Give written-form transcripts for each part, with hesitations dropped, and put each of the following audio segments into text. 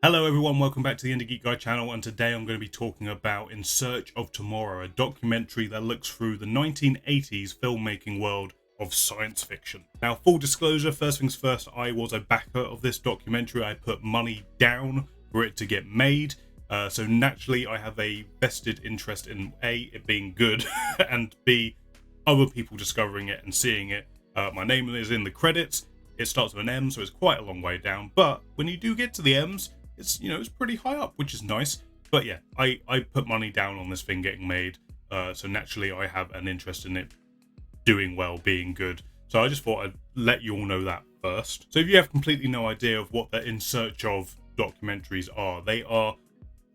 Hello everyone, welcome back to the IndieGeekGuy channel, and today I'm going to be talking about In Search of Tomorrow, a documentary that looks through the 1980s filmmaking world of science fiction. Now, full disclosure, first things first, I was a backer of this documentary. I put money down for it to get made, so naturally I have a vested interest in A, it being good, and B, other people discovering it and seeing it. My name is in the credits. It starts with an M, so it's quite a long way down, but when you do get to the M's, it's pretty high up, which is nice. But yeah, I put money down on this thing getting made, so naturally I have an interest in it doing well, being good. So I just thought I'd let you all know that first. So if you have completely no idea of what the In Search of documentaries are, they are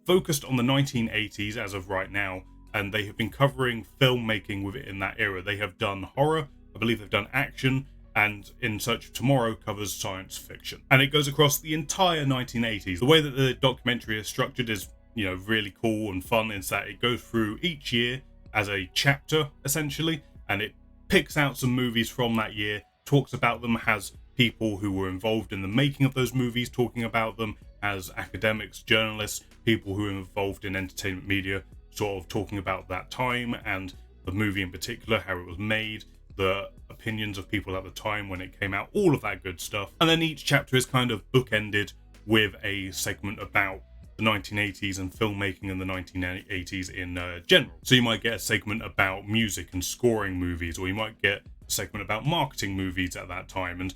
focused on the 1980s as of right now, and they have been covering filmmaking within that era. They have done horror, I believe they've done action, and In Search of Tomorrow covers science fiction. And it goes across the entire 1980s. The way that the documentary is structured is, really cool and fun, is that it goes through each year as a chapter, essentially, and it picks out some movies from that year, talks about them, has people who were involved in the making of those movies talking about them, has academics, journalists, people who are involved in entertainment media sort of talking about that time and the movie in particular, how it was made, the opinions of people at the time when it came out, all of that good stuff. And then each chapter is kind of bookended with a segment about the 1980s and filmmaking in the 1980s in general. So you might get a segment about music and scoring movies, or you might get a segment about marketing movies at that time, and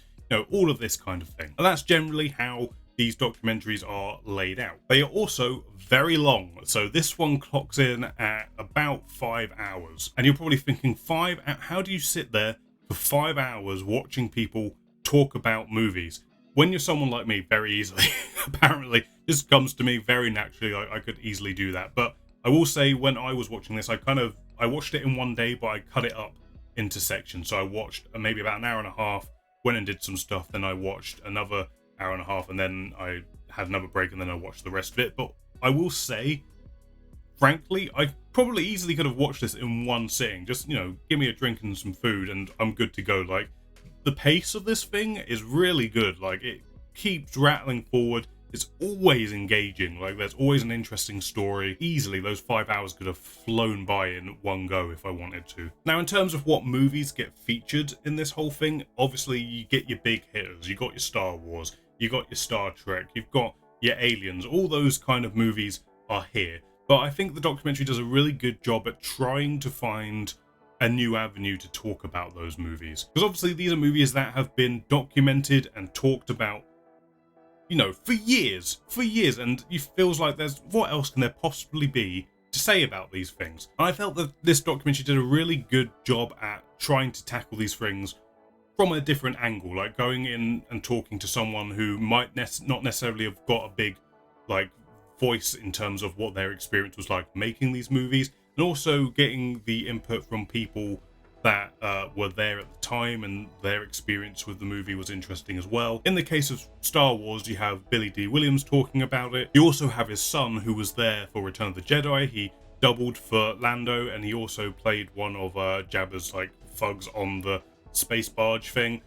all of this kind of thing. And that's generally how these documentaries are laid out. They are also very long. So this one clocks in at about 5 hours. And you're probably thinking, how do you sit there for 5 hours watching people talk about movies? When you're someone like me, very easily. Apparently, this comes to me very naturally. I could easily do that. But I will say, when I was watching this, I watched it in one day, but I cut it up into sections. So I watched maybe about an hour and a half, went and did some stuff, then I watched another hour and a half, and then I had another break, and then I watched the rest of it. But I will say, frankly, I probably easily could have watched this in one sitting. Just, give me a drink and some food and I'm good to go. Like, the pace of this thing is really good. Like, it keeps rattling forward. It's always engaging. Like, there's always an interesting story. Easily, those 5 hours could have flown by in one go if I wanted to. Now, in terms of what movies get featured in this whole thing, obviously you get your big hitters. You got your Star Wars, you got your Star Trek, you've got your Aliens. All those kind of movies are here. But I think the documentary does a really good job at trying to find a new avenue to talk about those movies. Because obviously these are movies that have been documented and talked about for years, and it feels like what else can there possibly be to say about these things? And I felt that this documentary did a really good job at trying to tackle these things from a different angle, like going in and talking to someone who might not necessarily have got a big, voice in terms of what their experience was like making these movies, and also getting the input from people that were there at the time, and their experience with the movie was interesting as well. In the case of Star Wars, you have Billy D. Williams talking about it. You also have his son, who was there for Return of the Jedi. He doubled for Lando, and he also played one of Jabba's thugs on the space barge thing.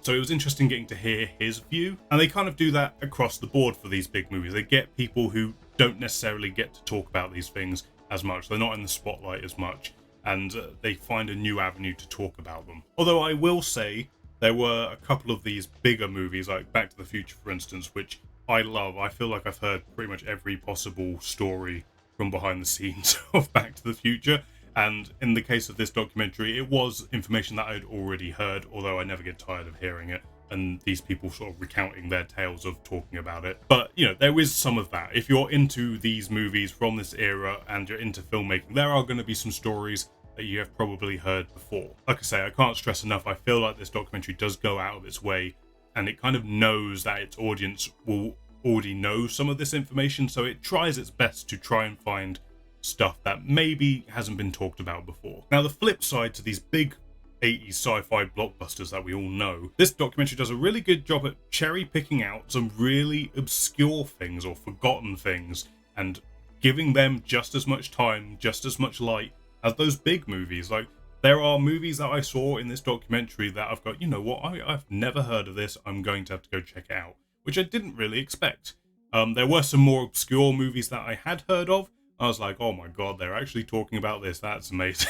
So it was interesting getting to hear his view. And they kind of do that across the board for these big movies. They get people who don't necessarily get to talk about these things as much. They're not in the spotlight as much. And they find a new avenue to talk about them. Although I will say there were a couple of these bigger movies, like Back to the Future, for instance, which I love. I feel like I've heard pretty much every possible story from behind the scenes of Back to the Future. And in the case of this documentary, it was information that I'd already heard, although I never get tired of hearing it. And these people sort of recounting their tales of talking about it. But, there is some of that. If you're into these movies from this era and you're into filmmaking, there are going to be some stories that you have probably heard before. Like I say, I can't stress enough, I feel like this documentary does go out of its way, and it kind of knows that its audience will already know some of this information, so it tries its best to try and find stuff that maybe hasn't been talked about before. Now, the flip side to these big 80s sci-fi blockbusters that we all know, this documentary does a really good job at cherry picking out some really obscure things or forgotten things and giving them just as much time, just as much light as those big movies. Like, there are movies that I saw in this documentary that I've got, I've never heard of this, I'm going to have to go check it out, which I didn't really expect. There were some more obscure movies that I had heard of. I was like, oh my god, they're actually talking about this. That's amazing.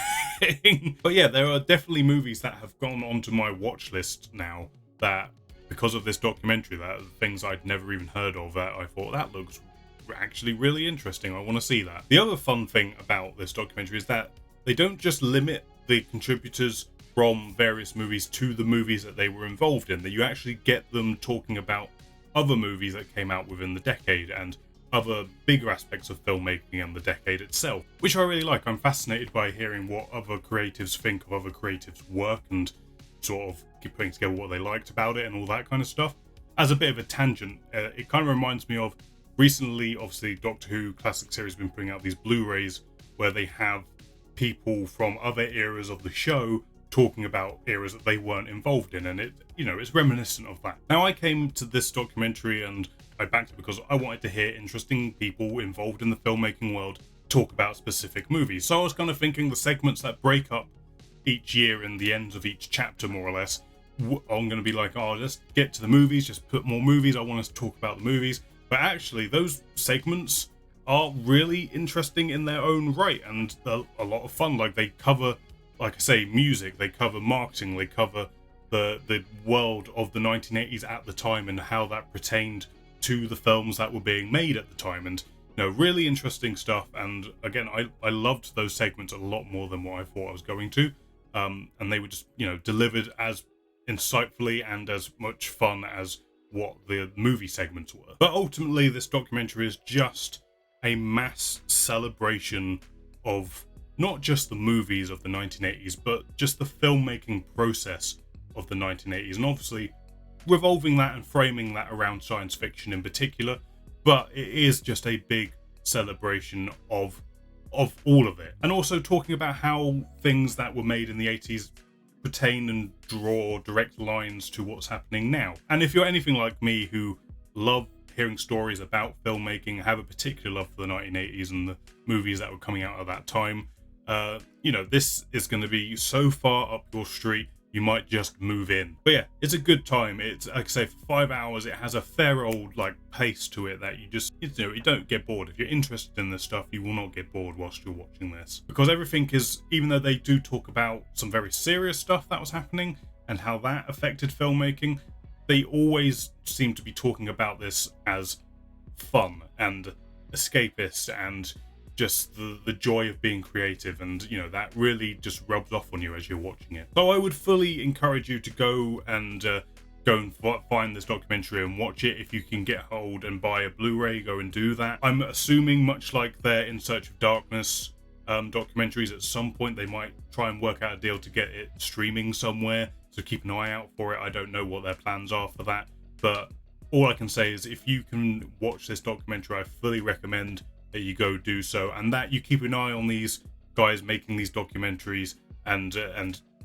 But yeah, there are definitely movies that have gone onto my watch list now that, because of this documentary, that are things I'd never even heard of, that I thought, that looks actually really interesting. I want to see that. The other fun thing about this documentary is that they don't just limit the contributors from various movies to the movies that they were involved in, that you actually get them talking about other movies that came out within the decade and other bigger aspects of filmmaking and the decade itself, which I really like. I'm fascinated by hearing what other creatives think of other creatives' work and sort of putting together what they liked about it and all that kind of stuff. As a bit of a tangent, it kind of reminds me of recently, obviously, Doctor Who Classic Series has been putting out these Blu-rays where they have people from other eras of the show talking about eras that they weren't involved in, and it's reminiscent of that. Now, I came to this documentary and I backed it because I wanted to hear interesting people involved in the filmmaking world talk about specific movies. So I was kind of thinking the segments that break up each year and the ends of each chapter, more or less, I'm going to be like, oh, let's get to the movies, just put more movies. I want us to talk about the movies. But actually, those segments are really interesting in their own right and a lot of fun. Like, they cover, like I say, music, they cover marketing, they cover the world of the 1980s at the time and how that pertained to the films that were being made at the time. And really interesting stuff. And again, I loved those segments a lot more than what I thought I was going to. And they were just delivered as insightfully and as much fun as what the movie segments were. But ultimately, this documentary is just a mass celebration of not just the movies of the 1980s, but just the filmmaking process of the 1980s, and obviously revolving that and framing that around science fiction in particular. But it is just a big celebration of all of it, and also talking about how things that were made in the 80s pertain and draw direct lines to what's happening now. And if you're anything like me, who love hearing stories about filmmaking, have a particular love for the 1980s and the movies that were coming out at that time, this is going to be so far up your street, you might just move in. But yeah, it's a good time. It's, like I say, for 5 hours, it has a fair old pace to it that you just, you don't get bored. If you're interested in this stuff, you will not get bored whilst you're watching this. Because everything is, even though they do talk about some very serious stuff that was happening and how that affected filmmaking, they always seem to be talking about this as fun and escapist and just the joy of being creative, and that really just rubs off on you as you're watching it. So I would fully encourage you to go and find this documentary and watch it. If you can get hold and buy a Blu-ray, go and do that. I'm assuming, much like their In Search of Darkness documentaries, at some point they might try and work out a deal to get it streaming somewhere, so keep an eye out for it. I don't know what their plans are for that, but all I can say is if you can watch this documentary, I fully recommend that you go do so, and that you keep an eye on these guys making these documentaries and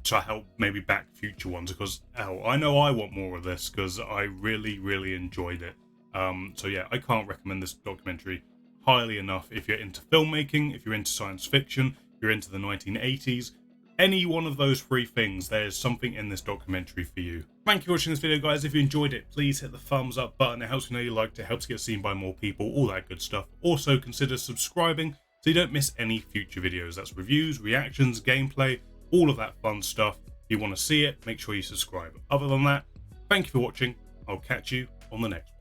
to help maybe back future ones, because I know I want more of this because I really enjoyed it. So yeah, I can't recommend this documentary highly enough. If you're into filmmaking, if you're into science fiction, if you're into the 1980s, any one of those three things, there's something in this documentary for you. Thank you for watching this video, guys. If you enjoyed it, please hit the thumbs up button. It helps me know you liked it, helps get seen by more people, all that good stuff. Also, consider subscribing so you don't miss any future videos. That's reviews, reactions, gameplay, all of that fun stuff. If you want to see it, make sure you subscribe. Other than that, thank you for watching. I'll catch you on the next one.